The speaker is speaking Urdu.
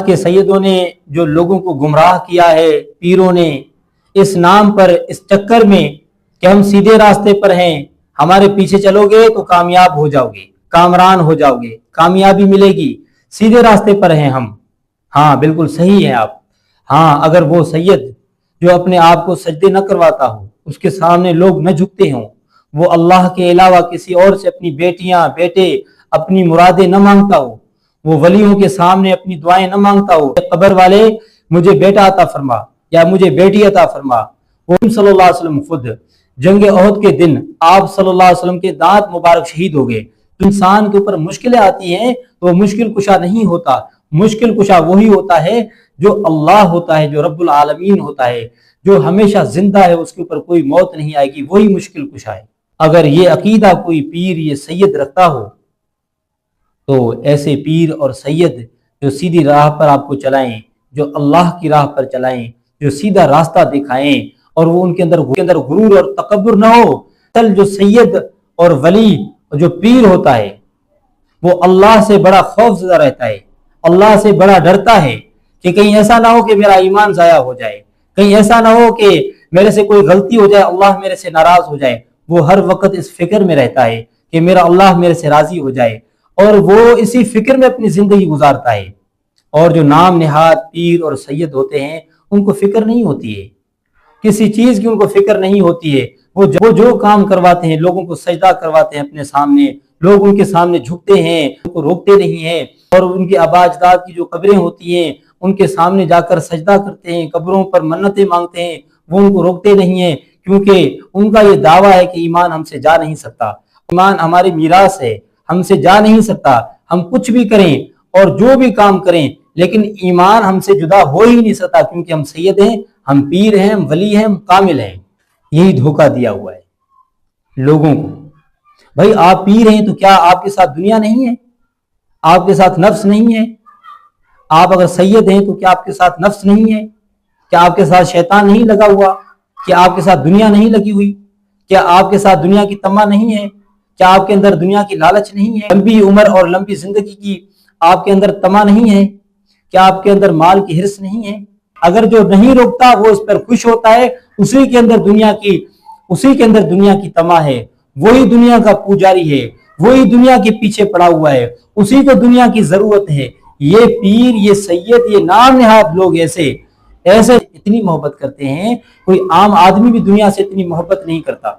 کے سیدوں نے جو لوگوں کو گمراہ کیا ہے، پیروں نے، اس نام پر، اس چکر میں کہ ہم سیدھے راستے پر ہیں، ہمارے پیچھے چلو گے تو کامیاب ہو جاؤ گے، کامران ہو جاؤ گے، کامیابی ملے گی، سیدھے راستے پر ہیں ہم۔ ہاں بالکل صحیح ہے آپ۔ ہاں اگر وہ سید جو اپنے آپ کو سجدے نہ کرواتا ہو، اس کے سامنے لوگ نہ جھکتے ہوں، وہ اللہ کے علاوہ کسی اور سے اپنی بیٹیاں، بیٹے، اپنی مرادیں نہ مانگتا ہو، وہ ولیوں کے سامنے اپنی دعائیں نہ مانگتا ہو، قبر والے مجھے بیٹا عطا فرما یا مجھے بیٹی عطا فرما۔ وہ صلی اللہ علیہ وسلم خود جنگ احد کے دن آپ صلی اللہ علیہ وسلم کے دانت مبارک شہید ہو گئے۔ تو انسان کے اوپر مشکلیں آتی ہیں تو وہ مشکل کشا نہیں ہوتا، مشکل کشا وہی ہوتا ہے جو اللہ ہوتا ہے، جو رب العالمین ہوتا ہے، جو ہمیشہ زندہ ہے، اس کے اوپر کوئی موت نہیں آئے گی، وہی مشکل کشا ہے۔ اگر یہ عقیدہ کوئی پیر، یہ سید رکھتا ہو تو ایسے پیر اور سید جو سیدھی راہ پر آپ کو چلائیں، جو اللہ کی راہ پر چلائیں، جو سیدھا راستہ دکھائیں، اور وہ ان کے اندر غرور اور تکبر نہ ہو۔ جو سید اور ولی جو پیر ہوتا ہے وہ اللہ سے بڑا خوف زدہ رہتا ہے، اللہ سے بڑا ڈرتا ہے کہ کہیں ایسا نہ ہو کہ میرا ایمان ضائع ہو جائے، کہیں ایسا نہ ہو کہ میرے سے کوئی غلطی ہو جائے، اللہ میرے سے ناراض ہو جائے۔ وہ ہر وقت اس فکر میں رہتا ہے کہ میرا اللہ میرے سے راضی ہو جائے، اور وہ اسی فکر میں اپنی زندگی گزارتا ہے۔ اور جو نام نہاد پیر اور سید ہوتے ہیں ان کو فکر نہیں ہوتی ہے، کسی چیز کی ان کو فکر نہیں ہوتی ہے۔ وہ جو کام کرواتے ہیں، لوگوں کو سجدہ کرواتے ہیں اپنے سامنے، لوگ ان کے سامنے جھکتے ہیں، ان کو روکتے نہیں ہیں، اور ان کے آباء اجداد کی جو قبریں ہوتی ہیں ان کے سامنے جا کر سجدہ کرتے ہیں، قبروں پر منتیں مانگتے ہیں، وہ ان کو روکتے نہیں ہیں، کیونکہ ان کا یہ دعویٰ ہے کہ ایمان ہم سے جا نہیں سکتا، ایمان ہماری میراث ہے، ہم سے جا نہیں سکتا، ہم کچھ بھی کریں اور جو بھی کام کریں لیکن ایمان ہم سے جدا ہو ہی نہیں سکتا، کیونکہ ہم سید ہیں، ہم پیر ہیں، ہم ولی ہیں، ہم کامل ہیں۔ یہی دھوکہ دیا ہوا ہے لوگوں کو۔ بھائی آپ پیر ہیں تو کیا آپ کے ساتھ دنیا نہیں ہے؟ آپ کے ساتھ نفس نہیں ہے؟ آپ اگر سید ہیں تو کیا آپ کے ساتھ نفس نہیں ہے؟ کیا آپ کے ساتھ شیطان نہیں لگا ہوا؟ کیا آپ کے ساتھ دنیا نہیں لگی ہوئی؟ کیا آپ کے ساتھ دنیا کی تمنا نہیں ہے؟ کیا آپ کے اندر دنیا کی لالچ نہیں ہے؟ لمبی عمر اور لمبی زندگی کی آپ کے اندر تمنا نہیں ہے؟ کیا آپ کے اندر مال کی حرص نہیں ہے؟ اگر جو نہیں روکتا وہ اس پر خوش ہوتا ہے، اسی کے اندر دنیا کی تمنا ہے، وہی دنیا کا پجاری ہے، وہی دنیا کے پیچھے پڑا ہوا ہے، اسی کو دنیا کی ضرورت ہے۔ یہ پیر، یہ سید، یہ نام نہاد لوگ ایسے اتنی محبت کرتے ہیں، کوئی عام آدمی بھی دنیا سے اتنی محبت نہیں کرتا۔